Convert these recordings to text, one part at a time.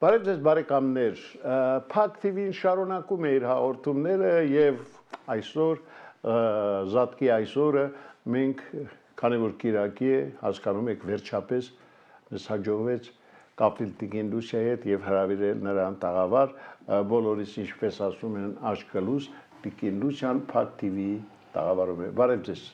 Բարև ձեզ բարեկամներ, Փակ TV-ն շարունակում է իր հաղորդումները եւ այսօր Զատկի այսօրը մենք քանի որ Կիրակի է հասկանում եք վերջապես մեզ հաջողվեց կապվել Տիկին Լուսիայի հետ եւ հրավիրել նրան տաղավար բոլորիս ինչպես ասում են աշկը լույս Տիկին Լուսիան Փակ TV-ի տաղավարում է բարև ձեզ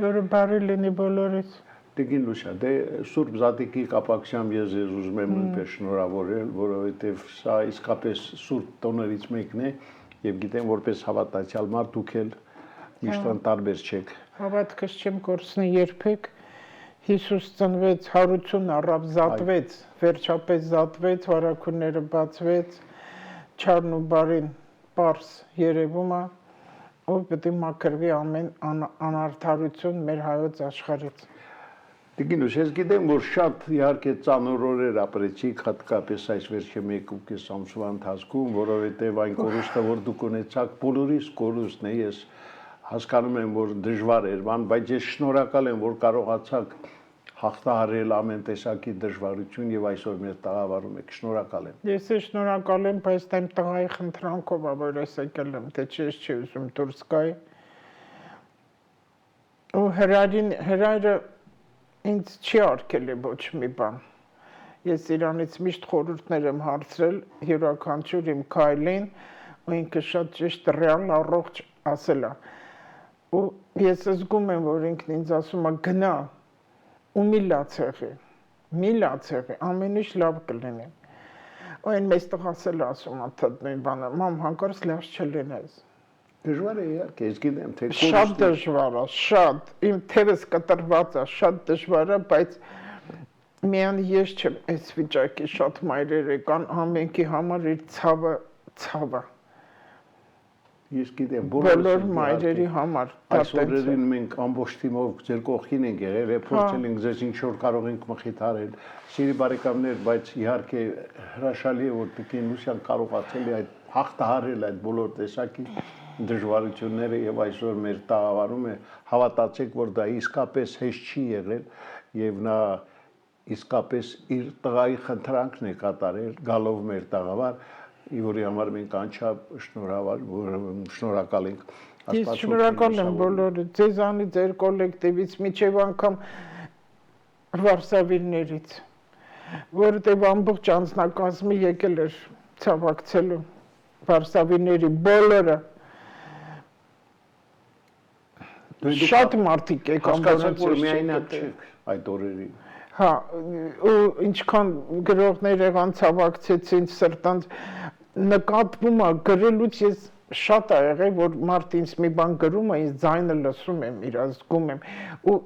Յորը բարի լինի բոլորից Տիկին Լուսիա, դե Սուրբ Զատիկի կապակցությամբ ես ուզում եմ նույնպես շնորհավորել, որովհետև սա իսկապես Սուրբ տոներից մեկն է եւ գիտեմ որպես հավատացյալ մարդ դուք էլ միշտ տարբեր չեք։ Հավատքս չեմ կորցնի երբեք։ Հիսուս ծնվեց, հարություն առավ, զատվեց, վերջապես զատվեց, վարակունները բացվեց, չարն ու բարին պարս երևում է, ով պետք է մաքրվի ամեն անարդարություն մեր հայոց աշխարհից։ Տիկին Լուսիա, ես գիտեմ, որ շատ իհարկե ծանր օրեր ապրեցիք, հատկապես այս վերջի 1.5 ամսվա ընթացքում, որովհետև այն կորուստը, որ դուք ունեցաք, բոլորիս կորուստն է, ես հասկանում եմ, որ դժվար էր, բայց ես շնորհակալ եմ, որ կարողացաք հաղթահարել ամեն տեսակի դժվարություն եւ այսօր մեր տաղավարում եք, շնորհակալ եմ։ Ես էլ շնորհակալ եմ, բայց դա իմ տղայի խնդրանքով է, որ ես եկել եմ, թե չես չի ուզում դուրս գայի։ Ու հրայրը ինձ չի արկել է ոչ մի բան։ Ես իրանից միշտ խորհուրդներ եմ հարցրել յուրաքանչյուր իմ քայլին, ու ինքը շատ ճիշտ ռեալ առողջ ասել է։ Ու ես զգում եմ, որ ինքն ինձ ասում է գնա ու մի լացեղի, ամեն ինչ լավ կլինի։ Ու այն մեծ տղասել ասում է թե նույն բանը, մամ հանկարծ լավ չլինես։ Դժվար է իհարկե, ես գիտեմ, թե շատ դժվար է, շատ, իմ թևս կտրված է, շատ դժվար է, բայց միան ես չեմ այս վիճակի, շատ մայրերը կան, ամենքի համար իր ցավը։ Ես գիտեմ, բոլոր մայրերի համար այս օրերին մենք ամբողջ թիմով ձեր կողքին ենք եղել, փորձել ենք ձեզ ինչ որ կարող ենք մխիթարել։ Սիրելի բարեկամներ, բայց իհարկե հրաշալի է, որ Տիկին Լուսիան կարողացել է այդ հաղթահարել այդ բոլոր տեսակի դժվարությունները եւ այսօր մեր տաղավարում է հավատացեք որ դա իսկապես հեշտ չի եղել եւ նա իսկապես իր տղայի խնդրանքն է կատարել գալով մեր տաղավար որի համար մենք անչափ շնորհակալ ենք Ես շնորհակալ եմ բոլորը ձեզանից ձեր կոլեկտիվից միջև անգամ վարսավիրներից որովհետեւ ամբողջ անձնակազմը եկել էր ցավակցելու վարսավիրների բոլորը Շատ մարդիկ եկան, հասկացաք, որ միայնակ չեք այդ օրերին։ Հա, ու ինչքան գրողներ եղան ցավակցեցին սրտանց նկատվում է գրելուց ես շատ ա եղել, որ մարդ ինձ մի բան գրում է, ինձ ձայնը լսում եմ, իր զգում եմ ու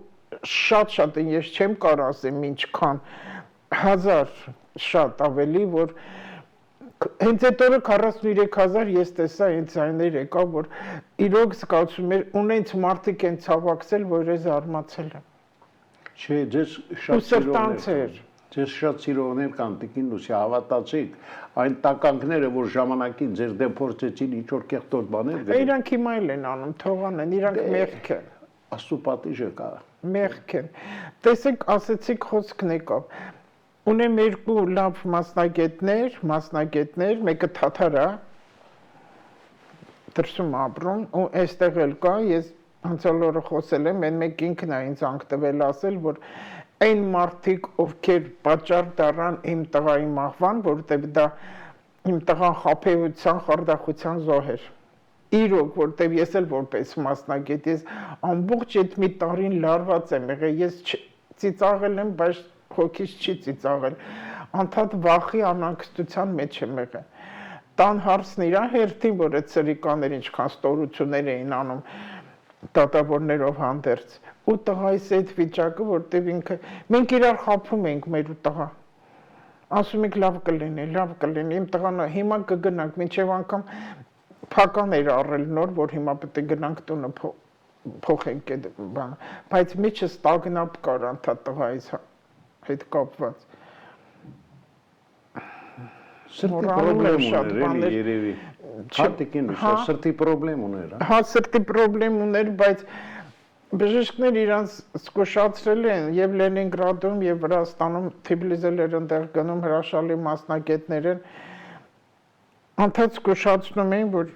շատ ես չեմ կարող ասեմ ինչքան 1000 շատ ավելի որ Հենց այդ օրը 43000 ես տեսա ինձ ձայներ եկա, որ իրոք զգացում էր ունենց մարդիկ են ցավակցել, որ ես զարմացել եմ։ Չէ, ձեզ շատ սիրողներ կան, Տիկին Լուսիա, հավատացիք, այն տականքները, որ ժամանակին ձեր դեմ փորձեցին ինչ որ կեղտոտ բաներ Իրանք հիմա էլ են անում, թողան են, իրանք մեղք են։ Աստծո պատիժը կա։ Մեղք են։ Տեսեք, ասեցիք խոսքն եկավ։ Ունեմ երկու լավ մասնագետներ, մեկը թաթար է, դրսում ապրում, ու այստեղ էլ կա, ես անցյալ օրը խոսել եմ, մեկ ինքն է ինձ անք տվել ասել, որ այն մարդիկ, ովքեր պատճառ դառան իմ տղայի մահվան, որովհետև դա իմ տղան խաբեության, խարդախության զոհ էր։ Իրոք, որովհետև ես էլ որպես մասնագետ, ես ամբողջ այդ մի տարին լարված եմ եղել, ես ծիծաղել եմ, բայց հոգիս չի ծիծաղել, անդադ վախի անհանգստության մեջ եմ եղել։ Տան հարցն իրա հերթին, որ այդ սրիկաներ ինչքան ստորություններ էին անում դատավորներով հանդերձ, ու տղայիս այդ վիճակը, որտեղ ինքը, մենք իրար խաբում ենք մեր ու տղա, ասում ենք լավ կլինի, իմ տղան հիմա կգնանք, մինչև անգամ փական էր առել նոր, որ հիմա պետք է գնանք տունը փոխենք այդ բանը, բայց միջը ստագնապ կար անդադ տղայիս հետ կապված։ Սրտի պրոբլեմ ուներ, երևի։ Հատիկին սրտի պրոբլեմ ուներ։ Հա, սրտի պրոբլեմ ուներ, բայց Բժիշկներ իրանց զգուշացրել են եւ Լենինգրադում եւ Վրաստանում Թբիլիսիներ ընդեղ գնում հրաշալի մասնագետներ են անդադ զգուշացնում էին որ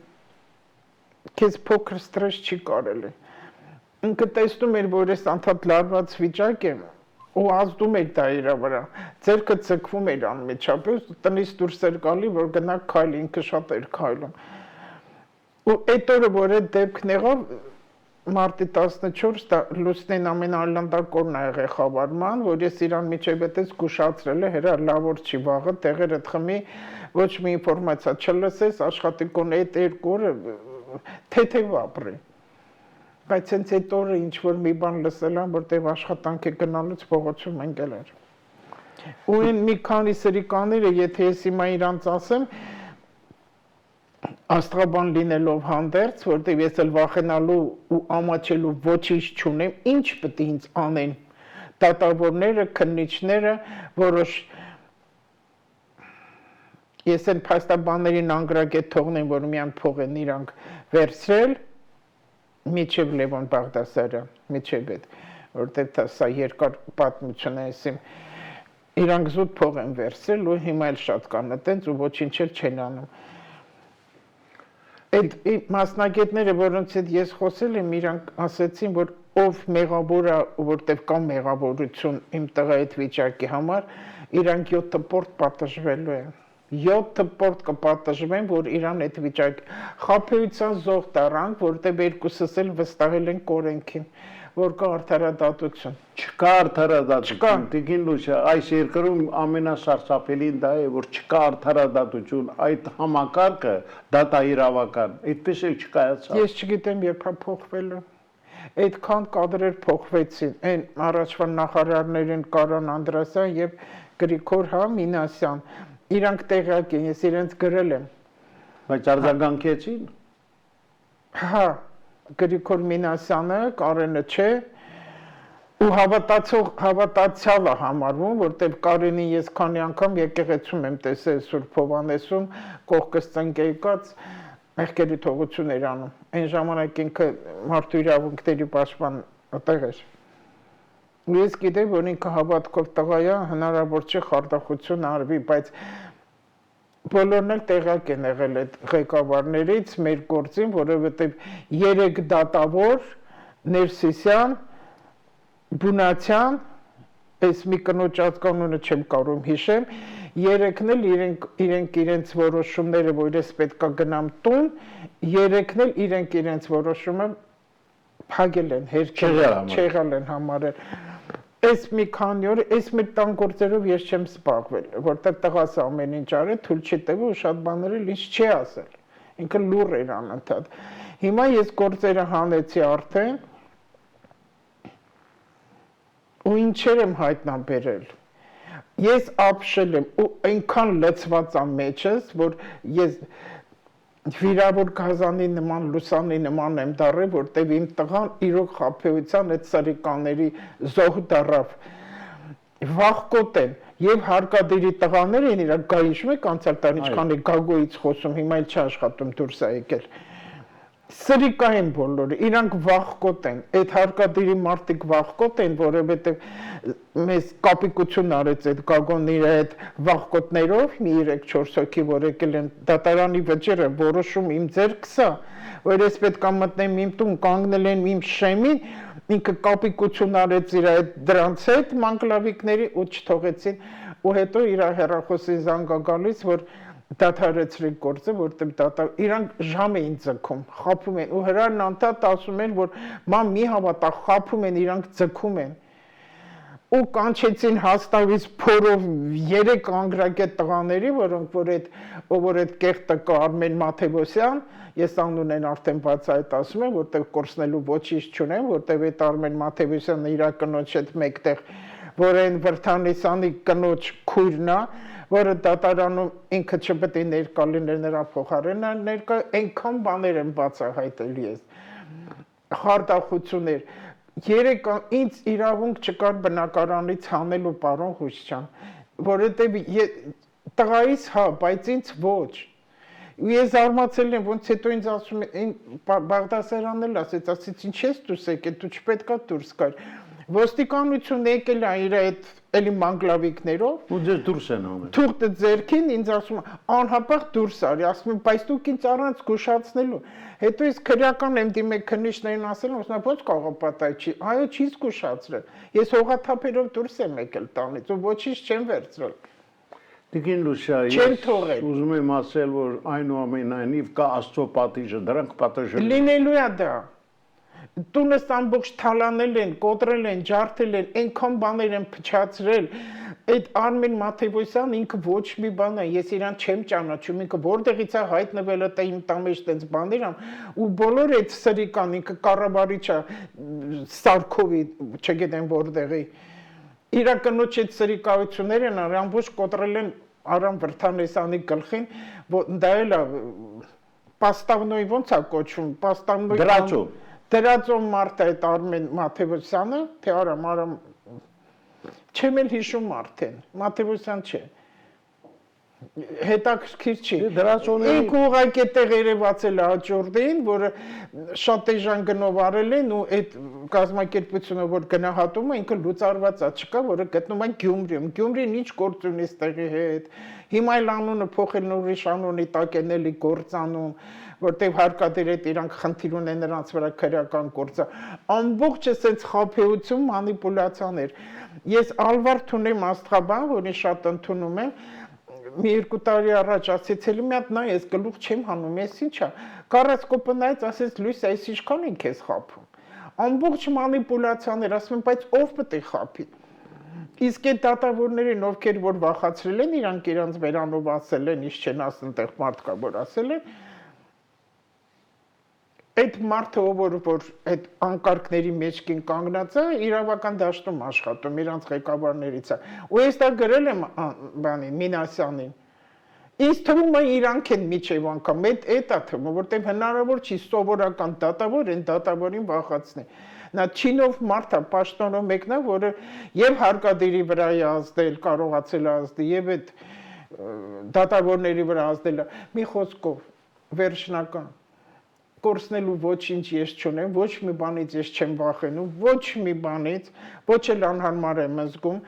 քեզ փոքր ստրես չի կարելի ինքը տեսնում էր որ այս անդադ լարված վիճակ է ու ազդում էր դա իր վրա ձերքը ցկվում էր անմիջապես տնից դուրս էր գալի որ գնա քայլ ինքը շատ էր քայլում ու այդ օրը որ այդ դեպքն եղավ Մարտի 14-ը Լուսնեն ամենաայլանդակորն ա եղել խավարման, որ ես իրան միջև այդպես զգուշացրել է հերա լավ որ չի վաղը տեղերը թխմի ոչ մի ինֆորմացիա չլսես աշխատիկոն այդ երկու օրը թեթև ապրի բայց հենց այդ օրը ինչ որ մի բան լսել եմ որտեղ աշխատանք է գնալուց փողոցում ընկել էր ու այն մի քանի սրիկաները եթե ես հիմա իրանց ասեմ Աստղաբան լինելով հանդերձ, որտեղ ես էլ վախենալու ու ամաչելու ոչինչ չունեմ, ինչ պետք է ինձ անեն դատավորները, քննիչները, որոշ ես այն փաստաբաններին անգրագետ թողնեմ, որ միան փող են իրանք վերցրել, միջև Լևոն Բաղդասարյան, միջև այդ, որտեղ սա երկար պատմություն է ասեմ, իրանք զուտ փող են վերցրել ու հիմա էլ շատ կան այդտենց ու ոչինչ էլ չեն անում Այդ մասնագետները, որոնց հետ ես խոսել եմ, իրանք ասեցին, որ ով մեղավոր է, որտեղ կա մեղավորություն իմ տղայի այդ վիճակի համար, իրանք 7 պորտ պատժվելու են։ 7 պորտ կպատժվեն, որ իրան այդ վիճակ խաբեության զոհ տարանք, որտեղ երկուսս էլ վստահել են կորենքին, որ կա արդարադատություն։ Չկա արդարադատություն, Տիկին Լուսիա, այս երկրում ամենասարսափելին դա է, որ չկա արդարադատություն, այդ համակարգը դատաիրավական, այդպես էլ չկայացավ։ Ես չգիտեմ երբ է փոխվելու։ Այդքան կադրեր փոխվեցին, այն առաջվա նախարարներին Կարան Անդրասյան եւ Գրիգոր Մինասյան, իրանք տեղյակ են, ես իրենց գրել եմ։ Բայց արձագանքեցին։ Հա, Գրիգոր Մինասյանը, Կարենը չէ, ու հավատացյալ է համարվում, որտեղ Կարենին ես քանի անգամ եկեղեցում եմ տեսել Սուրբ Հովհաննեսում, կողքս ծնկեյկած մեղքերի թողություն էր անում։ Այն ժամանակ ինքը մարդու իրավունքների պաշտպան այդտեղ էր։ Ու ես գիտեմ, որ ինքը հավատքով տղա է, հնարավոր չէ խարդախություն արվի, բայց բոլորն էլ տեղյակ են եղել այդ ղեկավարներից մեր գործին, որովհետև 3 դատավոր Ներսիսյան, Բունացյան, այս մի կնոջ ազգանունը չեմ կարող հիշեմ, 3-ն էլ իրենց որոշումները, որ ես պետք է գնամ տուն, 3-ն էլ իրենց որոշումը փակել են, չեղալ են համարել։ Այս մի քանի օր, այս մեր տան գործերով ես չեմ սպաղվել, որտեղ տղաս ամեն ինչ արել, թույլ չի տվել ու շատ բաներ էլ ինչ չի ասել։ Ինքը լուռ էր անընդհատ։ Հիմա ես գործերը հանեցի արդեն ու ինչեր եմ հայտնաբերել։ Ես ապշել եմ ու այնքան լցված եմ մեջս, որ ես վիրավոր գազանի նման, լուսանի նման եմ դառել, որտեղ իմ տղան իրոք խաբեության այդ սրիկաների զոհ դառավ։ Վախկոտ են եւ հարկադիրի տղաներ են իրանք գա հիշում եք անցյալ տարի ինչքան է գագոից խոսում, հիմա էլ չի աշխատում դուրս է եկել։ Սրիկա են բոլորը, իրանք վախկոտ են, այդ հարկադիրի մարդիկ վախկոտ են, որովհետև մեզ կապիկություն արեց այդ գագոնի այդ վախկոտներով, մի 3-4 հոգի, որ եկել են դատարանի վճիռը, որոշում իմ ձեռքս է, որ ես պետք է մտնեմ իմ տուն, կանգնել են իմ շեմին, ինքը կապիկություն արեց իր այդ դրանց հետ մանկլավիկների ու չթողեցին, ու հետո իր հեռախոսին զանգ գալիս, որ դադարեցրեք գործը, որտեղ իրանք ժամ էին ձգում, խաբում են, ու հրարն անդադ ասում են, որ ման մի հավատա, խաբում են, իրանք ձգում են, ու կանչեցին հաստավից փորով 3 անգրագետ տղաների, որոնք որ այդ կեղտը կա Արմեն Մաթևոսյան, ես անուն են արդեն բացահայտ ասում եմ, որտեղ կորցնելու ոչինչ չունեմ, որտեղ այդ Արմեն Մաթևոսյանը իր կնոջ հետ մեկտեղ, որ այն Վրթանեսյանի կնոջ քույրն է, որը դատարանում ինքը չպետք է ներկա լիներ նրա փոխարենը ներկա այնքան բաներ եմ բացահայտել ես խարդախություններ 3 ինձ իրավունք չկար բնակարանից հանելու պարոն Խուշչյան որովհետև տղայիս հա բայց ինձ ոչ ու ես զարմացել եմ, ոնց հետո ինձ ասում են, Բաղդասարյանն էլ ասեց, ինչ ես դուրս եկել, դու չպետքա դուրս գար։ Ոստիկանությունը եկել է իր այդ էլի մանգլավիկներով ու ձեզ դուրս են անել։ Թուղթը ձերքին ինձ ասում է անհապաղ դուրս արի, ասում եմ, բայց դուք ինձ առանց զգուշացնելու։ Հետո ես քրեական եմ դիմել քննիչներին ասել, ասում եմ, ո՞նց կարող պատահի չի։ Այո, չի զգուշացրել։ Ես հողաթափերով դուրս եմ եկել տանից ու ոչինչ չեմ վերցրել։ Տիկին Լուսիա, Չեմ թողել։ ուզում եմ ասել, որ այնուամենայնիվ կա Աստծո պատիժը, դրանք պատժել։ Լինելու է դա։ Տունս ամբողջ թալանել են, կոտրել են, ջարդել են, այնքան բաներ են փչացրել։ Այդ Արմեն Մաթեվոսյան ինքը ոչ մի բան է, ես իրան չեմ ճանաչում, ինքը որտեղից է հայտնվել դա իմ տամեջ տենց բաներ ամ, ու բոլոր այդ սրիկան ինքը կառավարիչը Սարքովի, չգիտեմ որտեղի։ Իրա կնոջ այդ սրիկայությունները են ամբողջ կոտրել են Արամ Վրթանեսյանի գլխին, դա էլ է պաստավնոյի ոնց է կոչվում, պաստավնոյի Դրածո մարդ է այդ Արմեն Մաթեվոսյանը, թե Արամ, չեմ էլ հիշում արդեն, Մաթեվոսյան չէ, հետաքրքիր չի, ինք ուղղակի տեղ երևացել է հաջորդին, որը շատ էժան գնով արել են ու այդ կազմակերպությունը, որ գնահատում է, ինքը լուծարված է չկա, որը գտնում է Գյումրին ինչ գործ ունի ստեղի հետ, հիմա էլ անունը փոխել ուրիշ անունի տակ են էլի գործանում, որտեղ հարկադիր այդ իրանք խնդիր ունեն նրանց վրա քրեական գործը, ամբողջը սենց խաբեություն, մանիպուլյացիաներ։ Ես Ալվարդ ունեմ աստղաբան, որին շատ ընդունում եմ, մի 2 տարի առաջ ասեցել մի հատ նա ես գլուխ չեմ հանում, ես ինչա, կառասկոպը նայեց, ասեց Լույս, այս ինչքան են քեզ խաբում։ Ամբողջ մանիպուլյացիաներ, ասում եմ, բայց ով պետք է խաբի։ Իսկ այդ դատավորներին, ովքեր որ վախացրել են, իրանք իրանց վերանով ասել են, ինչ չեն ասել, այնտեղ մարդ կա, որ ասել են, այդ մարդը, որ այդ անկարգների մեջքին կանգնած է, իրավական դաշտում աշխատում, իրանց ղեկավարներից է։ Ու ես դա գրել եմ Մինասյանին։ Ինձ թվում է իրանք են միջև անգամ, այդ է թվում, որտեղ հնարավոր չի սովորական դատավոր են դատավորին վախացնի։ Նա չինով մարդ է, պաշտոնով մեկն է, որը եւ հարկադիրի վրա է ազդել, կարողացել է ազդել, եւ այդ դատավորների վրա ազդել է։ Մի խոսքով, վերջնական կորցնելու ոչինչ ես չունեմ, ոչ մի բանից ես չեմ վախենում, ոչ մի բանից, ոչ էլ անհարմար եմ զգում,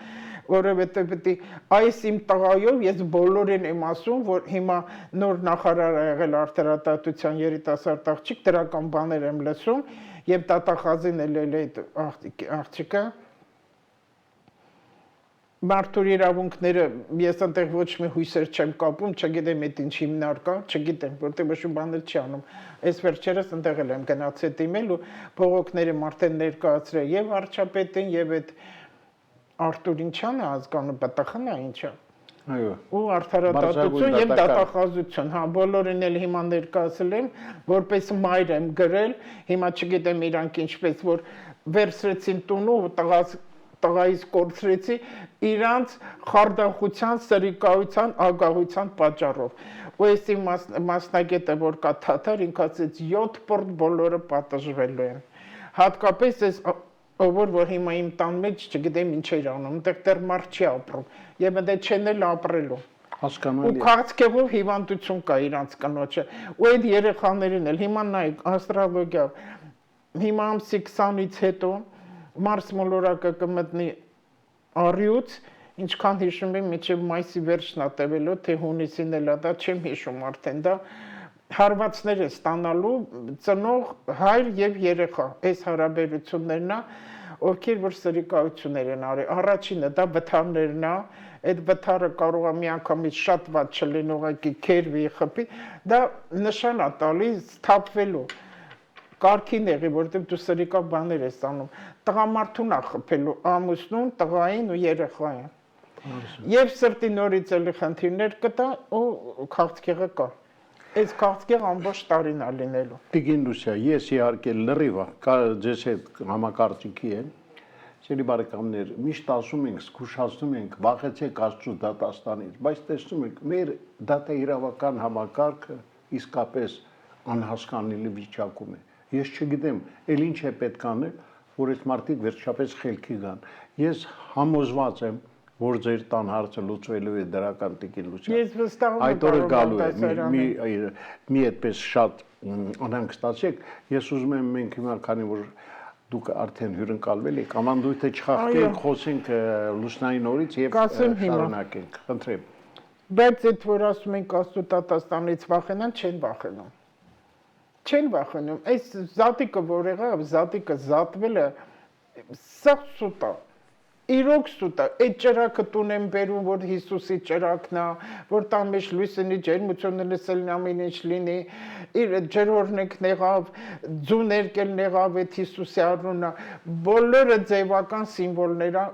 որովհետև պետք է այս իմ տղայով ես բոլորին եմ ասում, որ հիմա նոր նախարար է եղել արդարադատության երիտասարդ աղջիկ, դրական բաներ եմ լսում, եւ Տատախազին էլ այդ աղջիկը մարդու իրավունքները ես այնտեղ ոչ մի հույսեր չեմ կապում, չգիտեմ այդ ինչ հիմնար կա, չգիտեմ, որտեղ ոչ մի բաներ չի անում։ Այս վերջերս այնտեղ էլ եմ գնացել դիմել ու փողոքները մարդեն ներկայացրել եւ վարչապետին եւ այդ Արտուր ինչան է ազգանը ՊՏԽ-ն է ինչա։ Այո։ Ու արդարադատություն եւ դատախազություն, հա, բոլորին էլ հիմա ներկայացել եմ, որպես մայր եմ գրել, հիմա չգիտեմ իրանք ինչպես որ վերցրեցին տունը ու տղայից կորցրեցի իրանց խարդախության, սրիկայության, ագահության պատճառով։ Ու այս իմ մասնագետը, որ կա թաթար, ինք ասեց 7 պորտ բոլորը պատժվելու են։ Հատկապես այս որ հիմա իմ տան մեջ չգիտեմ ինչ էր անում, այնտեղ դեռ մարդ չի ապրում, եւ այնտեղ չեն էլ ապրելու։ Հասկանալի։ Ու քաղցկեղով հիվանդություն կա իրանց կնոջը։ Ու այդ երեխաներին էլ հիմա նայեք աստրոլոգիա, հիմա ամսի 20-ից հետո Մարս մոլորակը կմտնի առյուծ, ինչքան հիշում եմ, մինչև մայիսի վերջն է տևելու, թե հունիսին էլ է դա, չեմ հիշում արդեն դա, հարվածներ է ստանալու ծնող հայր եւ երեխա, այս հարաբերություններն է, ովքեր որ սրիկայություններ են արել, առաջինը դա վթարներն է, այդ վթարը կարող է միանգամից շատ վատ չլին, ուղղակի քերվի, խփի, դա նշան է տալիս թափվելու Կարգին եղի, որտեղ դու սրիկա բաներ ես անում, տղամարդուն է խփելու ամուսնուն, տղային ու երեխային։ Եվ սրտի նորից էլի խնդիրներ կտա ու քաղցկեղը կա։ Այս քաղցկեղը ամբողջ տարին է լինելու։ Տիկին Լուսիա, ես իհարկե լրիվ ձեզ հետ համակարծիքի եմ։ Սիրելի բարեկամներ, միշտ ասում ենք, զգուշացնում ենք, վախեցեք Աստծո դատաստանից, բայց տեսնում եք, մեր դատաիրավական համակարգը իսկապես անհասկանալի վիճակում է։ Ես չգիտեմ, էլ ինչ է պետք անել, որ այս մարդիկ վերջապես խելքի գան։ Ես համոզված եմ, որ ձեր տան հարցը լուծվելու է դրական տիկին Լուսյան։ Ես վստահում եմ, այդ օրը պարոն գալու է, Բաղդասարյան։ մի այդպես շատ անհանգստացեք, ես ուզում եմ մենք հիմա քանի որ դուք արդեն հյուրընկալվել եք, ամանդույթը չխախտենք, խոսենք Լուսնայի նորից եւ շարունակենք, խնդրեմ։ Բայց այդ որ ասում ենք Աստծո տատաստանից վախենան, չեն վախենում։ Չեն վախենում, այս զատիկը որ եղավ, զատիկը զատվելը սա սուտ է, իրոք սուտ է, այդ ճրակը տուն եմ բերում, որ Հիսուսի ճրակն է, որ տան մեջ լույսնի ջերմությունը լսելն ամեն ինչ լինի, իր ջրօրնեկն եղավ, ձուներկել եղավ այդ Հիսուսի անունը, բոլորը ձևական սիմվոլներ է,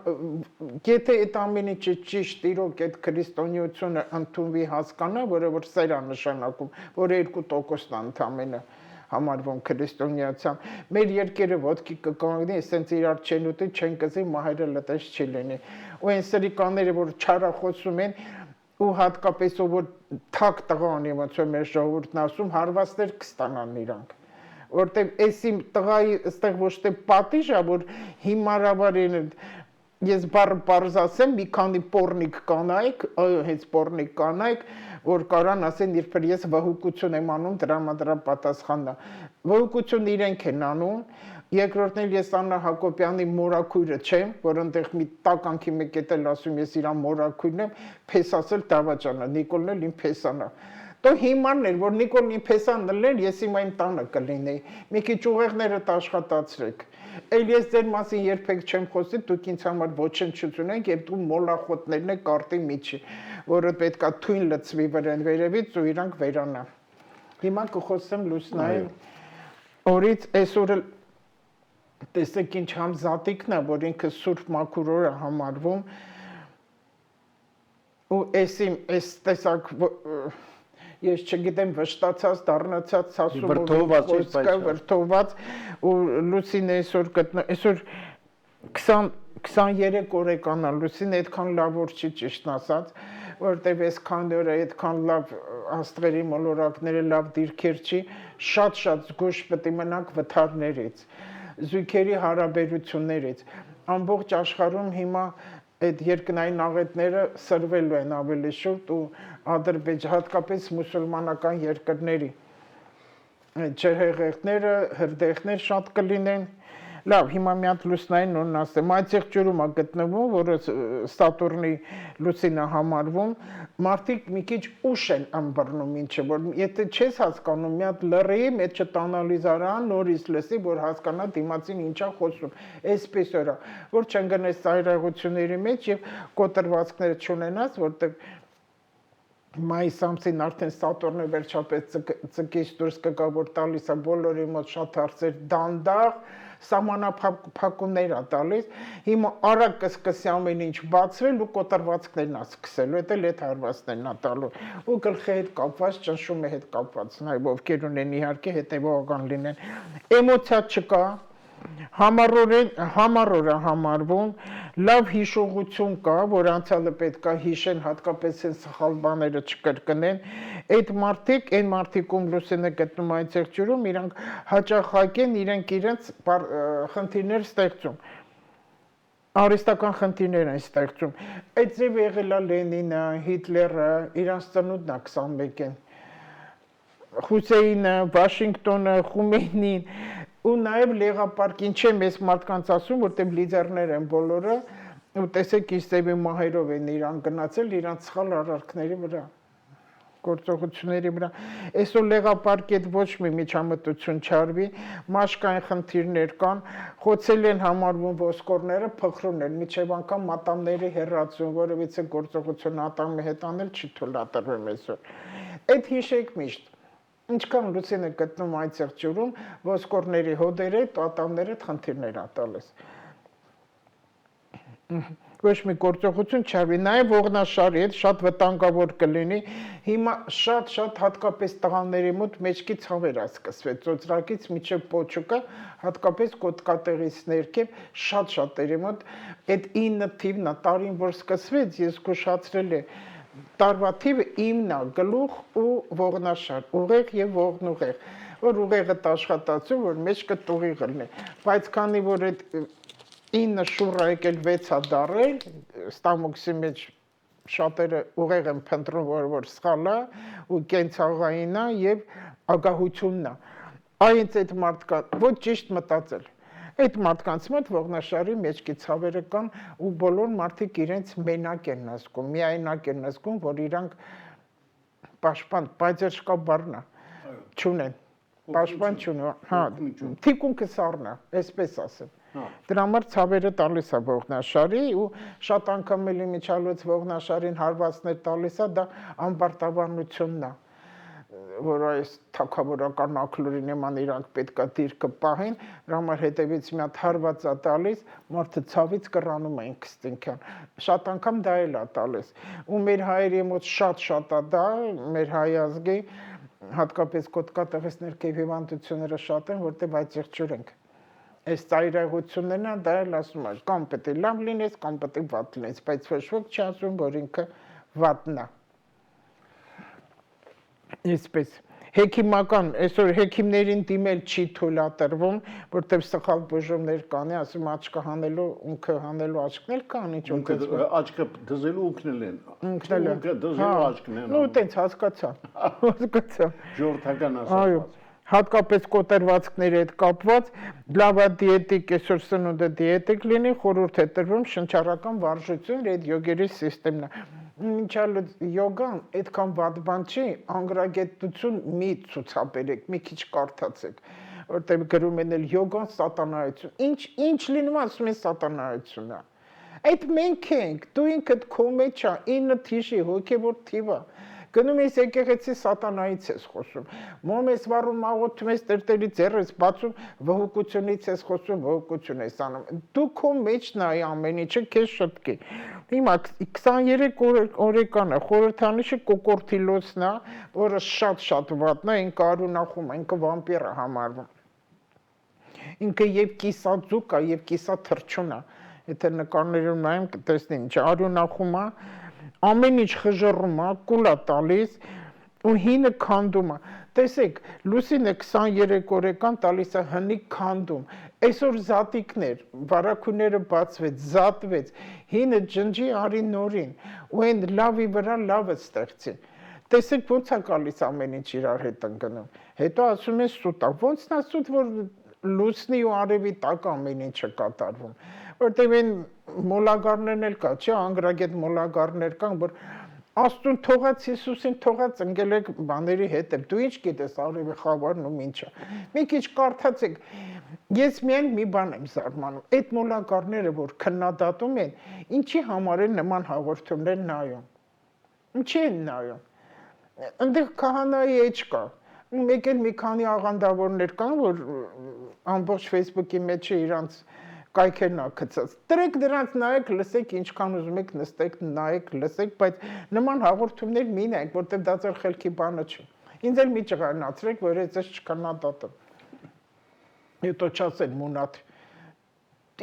եթե այդ ամեն ինչը ճիշտ իրոք այդ քրիստոնեությունը ընդունվի հասկանա, որը որ սեր է նշանակում, որ 2%-ն ընդամենը համարվում քրիստոնեացիան, մեր երկերը ոտքի կկանգնի, ասենց իրար չեն ուտի, չեն կզի, մահերը լտես չի լինի։ Ու այն սրիկանները, որ չարախոսում են, ու հատկապես ով որ թակ տղա ունի, ոնց որ մեր ժողովուրդն ասում, հարվածներ կստանան իրանք։ Որտեւ էսի տղայի այստեղ ոչ թե պատիժ է, որ հիմարավար են ես բարձրացեմ մի քանի պորնիկ կանայք, հենց պորնիկ կանայք, որ կարան ասեն երբեր ես վհուկություն եմ անում դրա պատասխանն է։ Վհուկություն իրենք են անում, երկրորդն էլ ես Աննա Հակոբյանի մորաքույրը չեմ, որ այնտեղ մի տականքի մեկ էլ ասում ես իր մորաքույրն եմ, փես ասել դավաճանը, Նիկոլն էլ իմ փեսան է։ Դու հիմարն էր, որ Նիկոլն իմ փեսան դլներ, ես իմ այն տանը կլինեի։ Մի քիչ ուղեղներդ աշխատացրեք։ Էլ ես ձեր մասին երբեք չեմ խոսի, դուք ինձ համար ոչնչություն եք եւ դու մոլախոտներն եք կարտի միջի, որը պետքա թույն լծվի վրան վերևից ու իրանք վերանա։ Հիմա կխոսեմ Լուսնայի օրից, այսօրը տեսեք ինչ համ զատիկն է, որ ինքը Սուրբ Մաքուր օրը համարվում, ու այս տեսակ ես չգիտեմ վշտացած, դառնացած, սասում վրթոված ու Լուսինը այսօր գտնա, այսօր 23 օրեկան է, Լուսինը այդքան լավ օր չի ճիշտն ասած, որտեվ այսքան օրը այդքան լավ աստղերի մոլորակները լավ դիրքեր չի, շատ զգույշ պետք է մնանք վթարներից, զույգերի հարաբերություններից, ամբողջ աշխարհում հիմա այդ երկնային աղետները սրվելու են ավելի շուտ ու հատկապես մուսուլմանական երկրների ջրհեղեղները, հրդեհներ շատ կլինեն։ Լավ, հիմա մի հատ Լուսնային նորն ասեմ, այդտեղ ջրում է գտնվում, որը Սատուրնի լուսինը համարվում, մարդիկ մի քիչ ուշ են ըմբռնում ինչը, որ եթե չես հասկանում, մի հատ լռի, մեջը տանալի զարան, նորից լսի, որ հասկանա դիմացին ինչա խոսում, այսպես օրա, որ չընկնես ծայրահեղությունների մեջ եւ կոտրվածքները չունենաս, որտեղ մայիս ամսին արդեն Սատուրնը վերջապես ծկից դուրս կգա, որ տալիս է բոլորի մոտ շատ հարցեր դանդաղ, սահմանափակումներ է տալիս, հիմա արագ կսկսի ամեն ինչ բացվել ու կոտրվածքներն է սկսելու, էդ էլ այդ հարվածներն է տալու, ու գլխի հետ կապված, ճնշումի հետ կապված, նաև ովքեր ունեն իհարկե հետևողական լինեն, էմոցիա չկա, համառ օր է համարվում, լավ հիշողություն կա, որ անցյալը պետք է հիշեն, հատկապես են սխալ բաները չկրկնեն, այդ մարդիկ, այն մարդիկում Լուսինը գտնում այդ ջրում, իրանք հաճախակ են իրենց խնդիրներ ստեղծում, արհեստական խնդիրներ են ստեղծում, այդ ձև եղել է Լենինը, Հիտլերը, իրանց ծնունդն է 21-ին, Հուսեյնը, Վաշինգտոնը, Խումեյնին, ու նաև լեղապարկին չեմ ես մարդկանց ասում, որտեղ լիդերներ են բոլորը, ու տեսեք ինչ ձևի մահերով են իրան գնացել, իրանց սխալ արարքների վրա, գործողությունների վրա, այսօր լեղապարկի հետ ոչ մի միջամտություն չարվի, մաշկային խնդիրներ կան, խոցել են համարվում ոսկորները, փխրուն են, միջև անգամ մատամների հեռացում, որովհետև գործողություն ատամի հետ անել չի թույլատրվում այսօր, այդ հիշեք միշտ, ինչքան Լուսինը գտնում այդտեղ ջրում, ոսկորների հոդերը, ատամները խնդիրներ է տալիս։ Ոչ մի գործողություն չարվի, նաև ողնաշարի հետ շատ վտանգավոր կլինի, հիմա շատ հատկապես տղաների մոտ մեջքի ցավեր է սկսվել, ծոծրակից մինչև պոչուկը, հատկապես կոտկատեղից ներքև, շատերի մոտ, այդ 9 թիվն է, տարին որ սկսվեց, ես զգուշացրել եմ, տարվա թիվը 9-ն է, գլուխ ու ողնաշար, ուղեղ եւ ողնուղեղ, որ ուղեղը աշխատացում, որ մեջքը տուղիղ լինի, բայց քանի որ այդ 9 շուռա եկել 6-ա դարել, ստամոքսի մեջ շատերը ուղեղ են փնտրում, որ սխալ է ու կենցաղային է եւ ագահությունն է։ Այնց այդ մարդկա ոչ ճիշտ մտածել։ Այդ մարդկանց մոտ ողնաշարի մեջքի ցավերը կան ու բոլոր մարդիկ իրենց մենակ են զգում, միայնակ են զգում, որ իրանք պաշտպան, պայծերշկա բառն է, չունեն, պաշտպան չունեն, հա, թիկունքը սառն է, այսպես ասեմ։ Դրա համար ցավերը տալիս է ողնաշարի ու շատ անգամ էլի միջալոց ողնաշարին հարվածներ տալիս է, դա անպարտավորությունն է, որ այս թակավորական ակլորի նման իրանք պետքա դիրքը պահեն, դրա համար հետևից մի հատ հարված է տալիս, մարդը ցավից կռանում է ինքստինքյան։ Շատ անգամ դա էլ է տալիս։ Ու մեր հայերի մոտ շատ է դա, մեր հայ ազգի հատկապես կոտկատեղից ներքև հիվանդությունները շատ են, որտեղ այծեղջուր ենք։ Այս ծայրահեղություններն են, դա էլ ասում է, կամ պետք է լավ լինես, կամ պետք է վատ լինես, բայց ոչ ոք չի ասում, որ ինքը վատն է։ Այսպես հեքիմական, այսօր հեքիմներին դիմել չի թույլատրվում, որտեղ սխալ բուժումներ կանի, ասում աչքը հանելու, ունքը հանելու աչքն էլ կան, ինչ որ աչքը դզելու ունքնել են։ Ունքը դզելու աչքն են։ Ու տենց հասկացա։ Ժողովրդական ասած։ Այո, հատկապես կոտրվածքների հետ կապված լավ է դիետիկ, այսօր սնունդը դիետիկ լինի, խորհուրդ է տրվում շնչառական վարժություն, այդ յոգերի սիստեմն է։ Մինչալ յոգան այդքան վատ բան չի, անգրագետություն մի ցուցաբերեք, մի քիչ կարդացեք, որտեղ գրում են էլ յոգան սատանայություն։ Ինչ լինում ասում են սատանայությունն է։ Այդ մենք ենք, դու ինքդ քո մեջ է, 9 թիշի հոգևոր թիվը։ Գնում ես եկեղեցի սատանայից ես խոսում, մոմ ես վառում, աղոթում ես, տերտերի ձեռ ես բացում, վհուկությունից ես խոսում, վհուկություն ես անում։ Դու քո մեջն է ամեն ինչը քեզ շտկի։ Հիմա 23 օրեկանը խորհրդանիշը կոկորտիլոսն է, որը շատ վատն է, ինքը արյունախում է, ինքը վամպիր է համարվում։ Ինքը եւ կիսաձուկ է, եւ կիսաթրջուն է։ Եթե նկարներում նայեմ, կտեսնեն, ինչ արյունախում է, ամեն ինչ խժռում է, կուլ է տալիս ու հինը քանդում է։ Տեսեք, Լուսինը 23 օրեկան տալիս է հնիկ քանդում։ Այսօր զատիկներ, վարակուները բացվեց, զատվեց, հինը ջնջի արի նորին, ու այն լավի վրա լավը ստեղծի։ Տեսեք ոնց է գալիս ամեն ինչ իրար հետ ընկնում։ Հետո ասում են սուտ է, ոնց նա սուտ, որ լուսնի ու արևի տակ ամեն ինչը կատարվում։ Որտեղ այն մոլագարներն էլ կա, չէ, անգրագետ մոլագարներ կան, որ Աստուն թողած Հիսուսին թողած ընկել եք բաների հետ, դու ինչ գիտես արևի խավարն ու ինչը։ Մի քիչ կարդացեք։ Ես միայն մի բան եմ զարմանում, այդ մոլագարները, որ քննադատում են, ինչի համար են նման հաղորդումներ նայում։ Ինչի են նայում։ Այնտեղ քահանայի էջ կա։ Մեկ էլ մի քանի աղանդավորներ կան, որ ամբողջ Facebook-ի մեջ է իրանց կայքերն ա գցած։ Դրեք դրանց նայեք, լսեք, ինչքան ուզում եք նստեք, նայեք, լսեք, բայց նման հաղորդումներ մի նայեք, որտեղ դա ձեր խելքի բանը չի։ Ինձ էլ մի ճղարնացրեք, որ ես չքննադատեմ։ Հետո չասեն մունատ։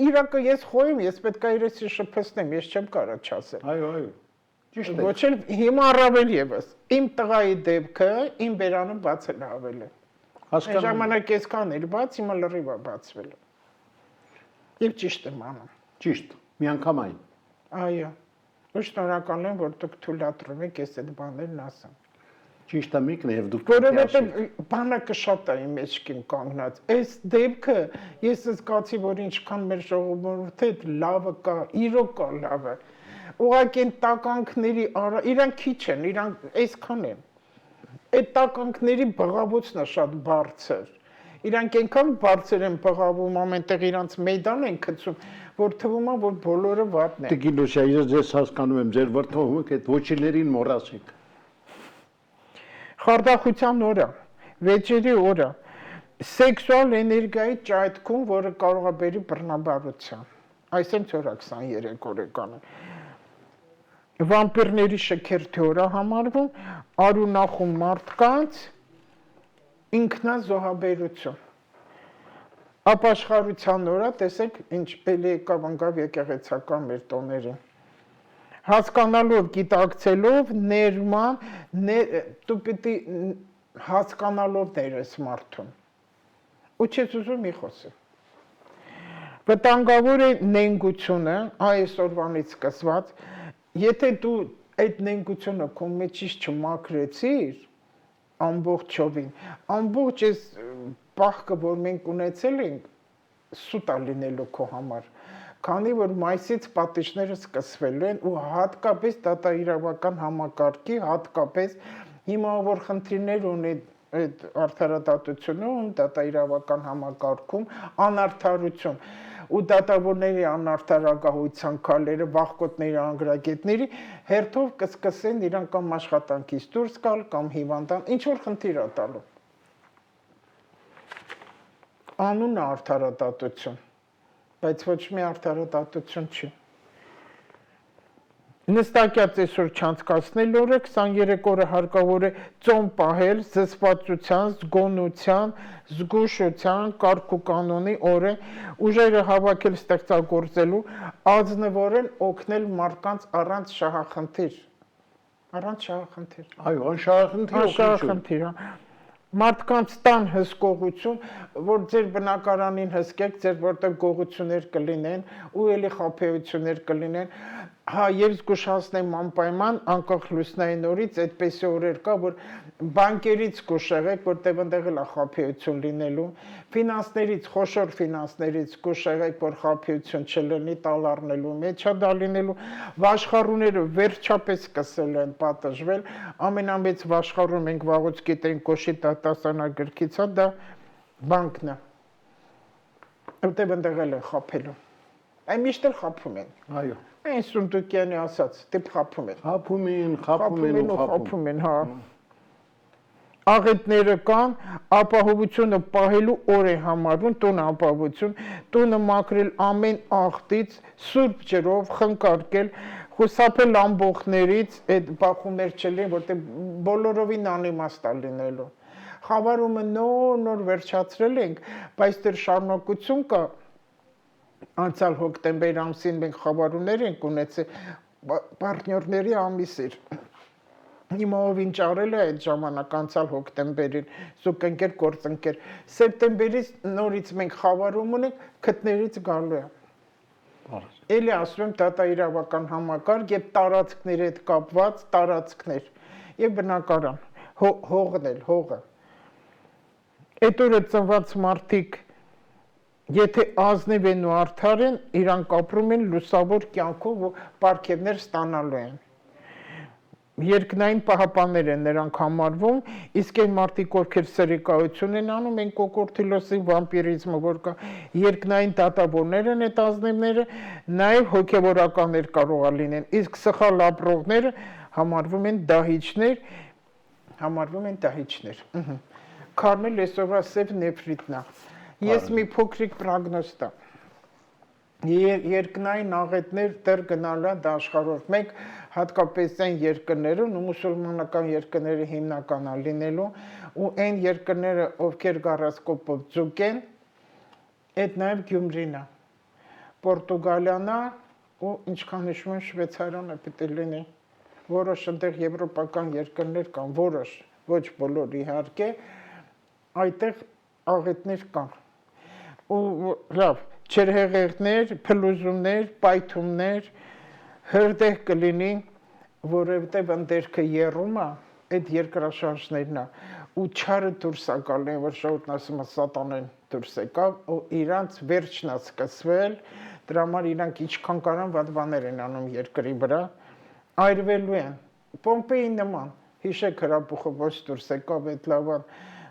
Իրակը ես խոյում, ես պետք է իրենցի շփեցնեմ, ես չեմ կարող չասել։ Այո։ Ճիշտ է։ Ոչ էլ հիմա առավել եւս։ Իմ տղայի դեպքը իմ բերանը բացել է ավել։ Հասկանում։ Ժամանակ այսքան էր բաց, հիմա լրիվ է բացվել։ Եվ ճիշտ եմ անում։ Ճիշտ, միանգամայն։ Այո։ Ոչ շնորհակալ եմ, որ դուք թույլատրում եք ես այդ բաներն ասեմ։ Ճիշտ է միկն եւ դուք որովհետեւ բանակը շատ է իմ մեջքին կանգնած։ Այս դեպքը ես զգացի, որ ինչքան մեր ժողովուրդը լավը կա, իրոք կա լավը։ Ուղղակի տականքների իրանք քիչ են, իրանք այսքան են։ Այդ տականքների բղավոցն է շատ բարձր։ Իրանք այնքան բարձր են բղավում, ամենտեղ իրանց մեյդան են գցում, որ թվում է, որ բոլորը վատն են։ Տիկին Լուսիա, ես ձեզ հասկանում եմ, ձեր վրդովմունք այդ ոչիներին մոռացեք։ Խարդախության օրը, վեճերի օրը, սեքսուալ էներգիայի ճայթքում, որը կարող է բերի բռնաբարության։ Այսինքն ծորա 23 օրեկանը։ Վամպիրների շքերթի օրը համարվում, արյունախում մարդկանց ինքնազոհաբերություն։ Ապաշխարության օրը, տեսեք, ինչ էլի եկավ եկեղեցական մեր տոներին։ Հասկանալով, գիտակցելով, ներման, դու պիտի հասկանալով ներես մարդուն։ Ու չես ուզում մի խոսի։ Վտանգավոր է նենգությունը, այսօրվանից սկսված, եթե դու այդ նենգությունը քո մեջից չմաքրեցիր, ամբողջ այս պահքը, որ մենք ունեցել ենք, սուտ է լինելու քո համար, քանի որ մայիսից պատիժները սկսվելու են ու հատկապես դատաիրավական համակարգի, հատկապես հիմա որ խնդիրներ ունի այդ արդարադատությունում, դատաիրավական համակարգում, անարդարություն ու դատավորների անարդարագահության քայլերը, վախկոտների անգրագետների հերթով կսկսեն իրանք կամ աշխատանքից դուրս գալ կամ հիվանդան, ինչ որ խնդիր է տալու։ Անունը արդարադատություն, բայց ոչ մի արդարադատություն չի։ Նստակյաց այսօր չանցկացնել օրը, 23 օրը հարկավոր է ծոմ պահել զսպվածության, զգոնության, զգուշության, կարգ ու կանոնի օրը, ուժերը հավաքել ստեղծագործելու, ազնվորեն օգնել մարդկանց առանց շահախնդիր։ Առանց շահախնդիր։ Այո, անշահախնդիր։ Մարդկանց տան հսկողություն, որ ձեր բնակարանին հսկեք, ձեր որտեղ գողություններ կլինեն ու էլի խաբեություններ կլինեն, հա եւ զգուշացնեմ անպայման անկախ լուսնային օրից այդպեսի օրեր կա, որ բանկերից զգուշեղեք, որտեղ ընդեղ էլ է խաբեություն լինելու, ֆինանսներից, խոշոր ֆինանսներից զգուշեղեք, որ խաբեություն չլինի, տալառնելու մեջ է դա լինելու, վաշխառուները վերջապես սկսել են պատժվել, ամենամեծ վաշխառու մենք վաղուց գիտենք Կոշի դասանագրքից է, դա բանկն է, որտեղ ընդեղ էլ են խաբելու, այն միշտ էլ խաբում են։ Այո։ Այն Սունդուկյանի ասած, դեպ խաբում են։ Խաբում են, հա։ Աղետները կան, ապահովությունը պահելու օր է համարվում, տուն ապահովություն, տունը մաքրել ամեն աղտից, սուրբ ջրով, խնկարկել, խուսափել ամբոխներից, այդ բախումներ չլինեն, որտեղ բոլորովին անիմաստ է լինելու։ Խավարումը նոր վերջացրել ենք, բայց դեռ շարունակություն կա։ Անցյալ հոկտեմբեր ամսին մենք խավարումներ ենք ունեցել, պարտներների ամիս էր։ Հիմա ով ինչ արել է այդ ժամանակ անցյալ հոկտեմբերին, զուգընկեր, գործընկեր, սեպտեմբերից նորից մենք խավարում ունենք, քթներից գալու է։ Էլի ասում եմ դատաիրավական համակարգ եւ տարածքների հետ կապված տարածքներ եւ բնակարան, հողն էլ, հողը։ Այդ օրը ծնված մարդիկ եթե ազնիվ են ու արդար են, իրանք ապրում են լուսավոր կյանքով ու պարգևներ ստանալու են։ Երկնային պահապաններ են նրանք համարվում, իսկ այն մարդիկ, ովքեր սրիկայություն են անում, այն կոկորտիլոսի վամպիրիզմը, որ կա, երկնային դատավորներ են այդ ազնիվները, նաև հոգևորականներ կարող է լինեն, իսկ սխալ ապրողները համարվում են դահիճներ։ Քարմել այսօրվա սև նեֆրիտն է։ Ես մի փոքրիկ պրագնոզ տամ։ Երկնային աղետներ դեռ գնալու են աշխարհով։ Մենք հատկապես այն երկրներում ու մուսուլմանական երկրները հիմնական է լինելու ու այն երկրները, ովքեր գարասկոպով ձուկ են, այդ նաև Գյումրին է, Պորտուգալիան է ու ինչքան հիշում եմ Շվեյցարիան է պետք է լինի։ Որոշ այնտեղ եվրոպական երկրներ կան, որոշ, ոչ բոլոր իհարկե, այդտեղ աղետներ կան։ Ու լավ, ջրհեղեղներ, փլուզումներ, պայթումներ, հրդեհ կլինի, որովհետև ընդերքը եռում է, այդ երկրաշարժներն է, ու չարը դուրս է գալու, որ շահուտն ասում է սատանեն դուրս եկավ, ու իրանց վերջն է սկսվել, դրա համար իրանք ինչքան կարան վատ բաներ են անում երկրի վրա, այրվելու են, Պոմպեի նման, հիշեք հրապուխը ոչ դուրս եկավ, այդ լավան,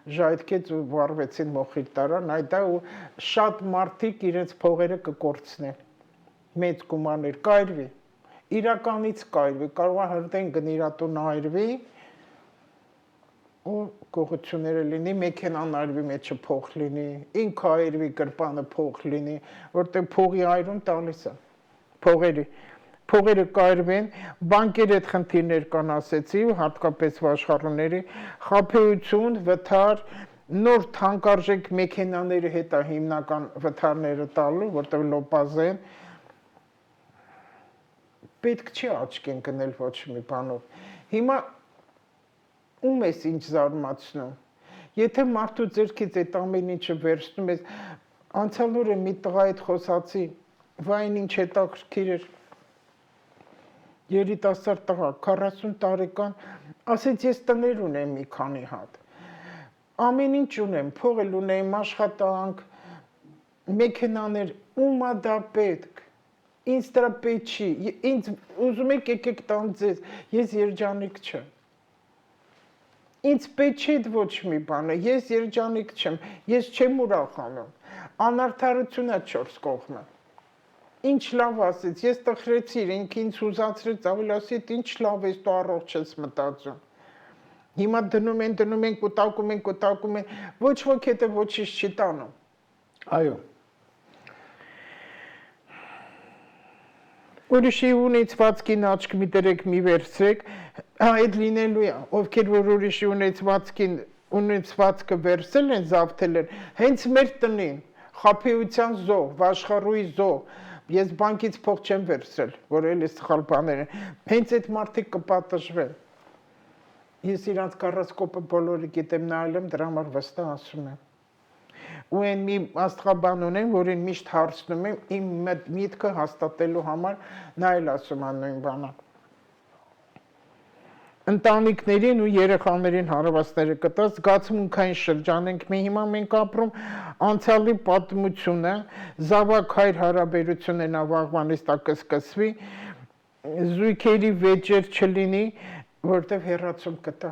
ժայթքեց ու վարվեցին մոխիրտարան, այդա ու շատ մարդիկ իրենց փողերը կկորցնեն, մեծ գումարներ կայրվի, իրականից կայրվի, կարող է հրդեն գնիրատուն այրվի ու գողությունները լինի, մեքենան այրվի մեջը փող լինի, ինքը այրվի, գրպանը փող լինի, որտեղ փողի այրում տալիս է, փողերը կայրվեն, բանկերի հետ խնդիրներ կան ասեցի, հատկապես վաշխառուների, խաբեություն, վթար, նոր թանկարժեք մեքենաների հետ է հիմնական վթարները տալու, որտեղ լոպազ են, պետք չի աչք են գնել ոչ մի բանով։ Հիմա ում ես ինչ զարմացնում, եթե մարդու ձեռքից այդ ամեն ինչը վերցնում ես, Անցյալ օրը մի տղայի հետ խոսացի, վայն ինչ հետաքրքիր էր։ Երիտասարդ տղա, 40 տարեկան, ասեց ես տներ ունեմ մի քանի հատ։ Ամեն ինչ ունեմ, փող էլ ունեմ, աշխատանք, մեքենաներ, ումա դա պետք։ Ինձ դրա պետք չի, ինձ ուզում եք եկեք տամ ձեզ, ես երջանիկ չեմ։ Ինձ պետք չի ոչ մի բանը, ես երջանիկ չեմ, ես չեմ ուրախանում։ Անարդարությունն է 4 կողմը։ Ինչ լավ ասեց, ես տխրեցի, ինքը ինձ հուզացրեց, ավելի ասեց, ինչ լավ ես դու առողջ ես մտածում։ Հիմա դնում են, կուտակում են, ոչ ոք հետը ոչինչ չի տանում։ Այո։ Ուրիշի ունեցվածքին աչք մի դրեք, մի վերցրեք, այդ լինելու է, ովքեր որ ուրիշի ունեցվածքը վերցել են, զավթել են, հենց մեր տնին, խաբեության զոհ, վաշխառուի զոհ, ես բանկից փող չեմ վերցրել, որ էլի սխալ բաներ են, հենց այդ մարդիկ կպատժվեն։ Ես իրանց կառասկոպը բոլորը գիտեմ, նայել եմ, դրա համար վստահ ասում եմ։ Ու այն մի աստղաբան ունեմ, որին միշտ հարցնում եմ, իմ միտքը հաստատելու համար, նա էլ ասում է նույն բանը։ Ընտանիքներին ու երեխաներին հարվածները կտա, զգացմունքային շրջան ենք մենք ապրում, անցյալի պատմությունը, զավակ-հայր հարաբերությունն ավաղվանից տա կսկսվի, զույգերի վեճեր չլինի, որտև հեռացում կտա։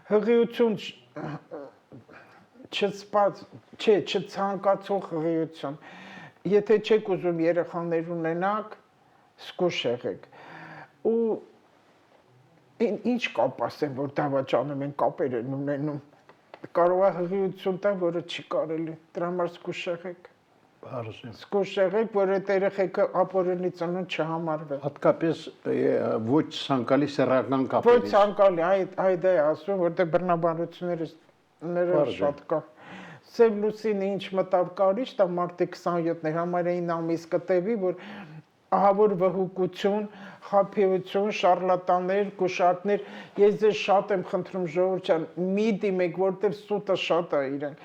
Հղիություն չցանկացող հղիություն։ Եթե չեք ուզում երեխաներ ունենաք, զգույշ եղեք։ Ու ինչ կապ ասեմ, որ դավաճանում են կապեր են ունենում։ Կարող է հղիություն տա, որը չի կարելի, դրա համար զգույշ եղեք։ Զգույշ եղեք, որ այդ երեխեքը ապօրինի ծնունդ չհամարվի։ Հատկապես ոչ ցանկալի սեռական կապերից։ Ոչ ցանկալի, այդ է ասում, որտեղ բռնաբարությունները շատ կա։ Սև լուսինը ինչ մտավ կարիչ, դա մարտի 27-ներ, համար 9 ամիս կտևի, որ ահավոր վհուկություն, խաբեություն, շարլատաններ, գուշակներ, ես ձեզ շատ եմ խնդրում ժողովուրդ ջան, մի դիմեք, որտեղ սուտը շատ է իրենք։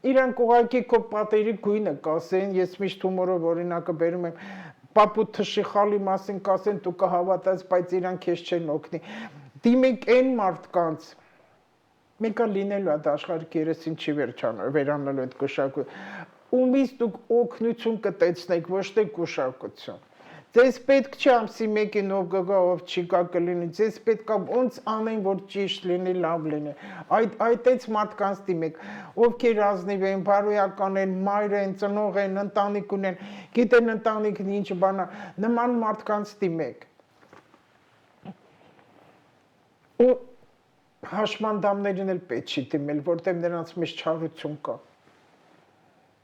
Իրանք ուղղակի քո պատերի գույնը կասեն, ես միշտ հումորով օրինակը բերում եմ, պապուտ թշիխալի մասին կասեն, դու կհավատաս, բայց իրանք քեզ չեն օգնի։ Դիմեք այն մարդկանց, մեկը լինելու է աշխարհի երեսին չի վերանալու այդ գուշակությունը, ումից դուք օգնություն կտեցնեք, ոչ թե գուշակություն։ Ձեզ պետք չի ամսի մեկին ով գա, ով չի գա կլինի, ձեզ պետք է ոնց անեն, որ ճիշտ լինի, լավ լինի։ Այդ մարդկանց դիմեք, ովքեր ազնիվ են, բարոյական են, մայր են, ծնող են, ընտանիք ունեն, գիտեն ընտանիքն ինչ բան է, նման մարդկանց դիմեք։ Ու հաշմանդամներին էլ պետք չի դիմել, որտեղ նրանց մեջ չարություն կա։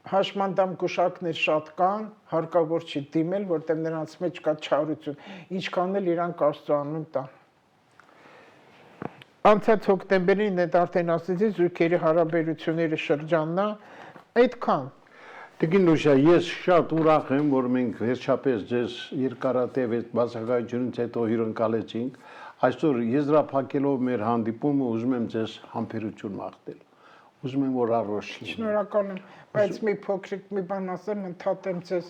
Հաշմանդամ գուշակներ շատ կան, հարկավոր չի դիմել, որտեղ նրանց մեջ կա չարություն, ինչքան էլ իրանք Աստծո անուն տան։ Անցած հոկտեմբերին այդ արդեն ասեցի, զույգերի հարաբերությունների շրջանն է, այդքան։ Տիկին Լուսիա, ես շատ ուրախ եմ, որ մենք վերջապես ձեզ երկարատև այդ բացակայությունից հետո հյուրընկալեցինք։ Այսօր եզրափակելով մեր հանդիպումը ուզում եմ ձեզ համբերություն մաղթել։ Ուզում եմ որ առողջ լինեք։ Շնորհակալ եմ, բայց մի փոքրիկ մի բան ասեմ, ընդհատեմ ձեզ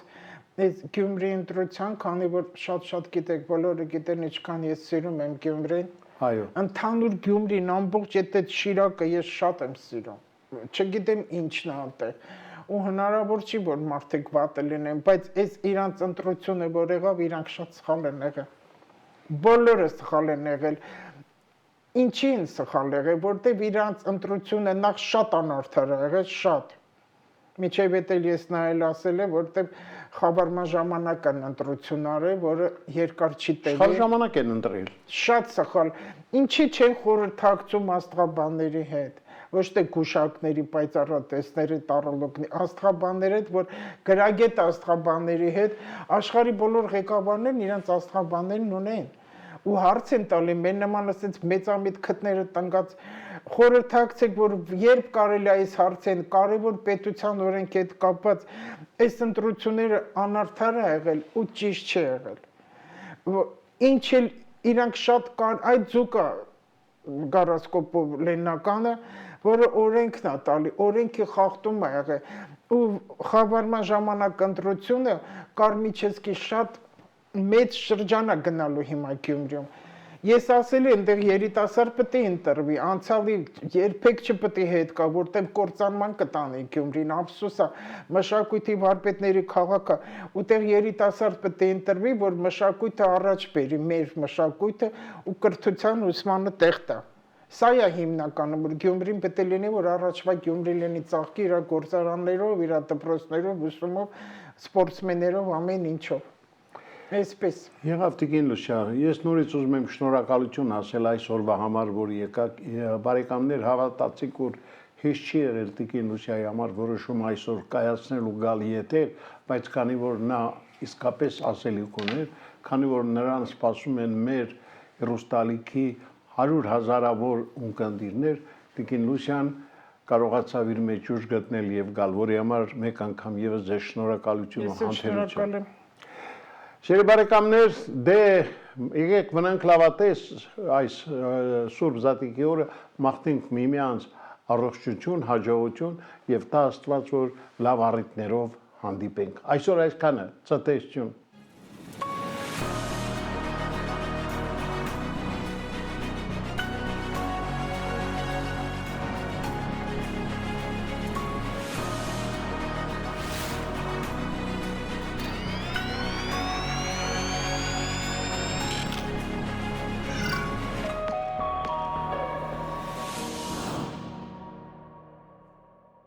այս Գյումրի ընտրության, քանի որ շատ գիտեք, բոլորը գիտեն ինչքան ես սիրում եմ Գյումրին։ Այո։ Ընդհանուր Գյումրին ամբողջ այդ Շիրակը ես շատ եմ սիրում։ Չգիտեմ ինչն է այնտեղ։ Ու հնարավոր չի որ մարդիկ վատը լինեն, բայց այս իրանց ընտրությունը որ եղավ, իրանք շատ սխալ են եղել։ Բոլորը սխալ են եղել։ Ինչին սխալ եղել, որտեվ իրանց ընտրությունը նախ շատ անարդար է եղել, շատ։ Միջև էլ ես նայել ասել եմ, որտեվ խավարման ժամանակ են ընտրություն արել, որը երկար չի տևել։ Սխալ ժամանակ են ընտրել։ Շատ սխալ։ Ինչի չեն խորհրդակցում աստղաբանների հետ, ոչ թե գուշակների, պայծառատեսների, տառոլոգների, աստղաբանների հետ, որ գրագետ աստղաբանների հետ աշխարհի բոլոր ղեկավարներն իրենց աստղաբաններն ունեն։ Ու հարց են տալի, մեր նման ասենց մեծամիտ քթները տնկած խորհրդակցեք, որ երբ կարելի է այս հարցեն, կարևոր պետության օրենքի հետ կապված այս ընտրությունները անարդար է եղել ու ճիշտ չի եղել։ Ինչ էլ իրանք շատ կան, այդ ձուկը գարասկոպով լեննականը, որը օրենքն է տալի, օրենքի խախտում է եղել։ ու խավարման ժամանակ ընտրությունը կարմիչեսկի շատ մեծ շրջանակ գնալու հիմա Գյումրիում։ Ես ասել եմ, այնտեղ երիտասարդ պետք է ընտրվի, անցյալի երբեք չպետք է հետ գա, որտեղ կործանման կտանի Գյումրին, ափսոս է, մշակույթի վարպետների քաղաք է, ուտեղ երիտասարդ պետք է ընտրվի, որ մշակույթը առաջ բերի, մեր մշակույթը ու կրթության ուսմանը տեղ տա։ Սա է հիմնականը, որ Գյումրին պետք է լինի, որ առաջվա Գյումրի լինի ծաղկի իր գործարաններով, իր դպրոցներով, ուսումով, սպորտսմեններով, ամեն ինչով։ Այսպես։ Եղավ Տիկին Լուսիա, ես նորից ուզում եմ շնորհակալություն ասել այսօրվա համար, որ եկաք, բարեկամներ, հավատացիք, որ հեշտ չի եղել Տիկին Լուսիայի համար որոշում այսօր կայացնել ու գալ եթեր, բայց քանի որ նա իսկապես ասելիք ուներ, քանի որ նրան սպասում են մեր հեռուստալիքի 100,000-ավոր ունկնդիրներ, Տիկին Լուսիան կարողացավ իր մեջ ուժ գտնել եւ գալ, որի համար մեկ անգամ եւս ձեզ շնորհակալություն ու համբերություն։ Շերի բարեկամներ, դե եկեք մնանք լավատես այս Սուրբ Զատիկի օրը, մաղթենք միմյանց առողջություն, հաջողություն եւ տա Աստված, որ լավ առիթներով հանդիպենք։ Այսօր այսքանը, ցտեսություն։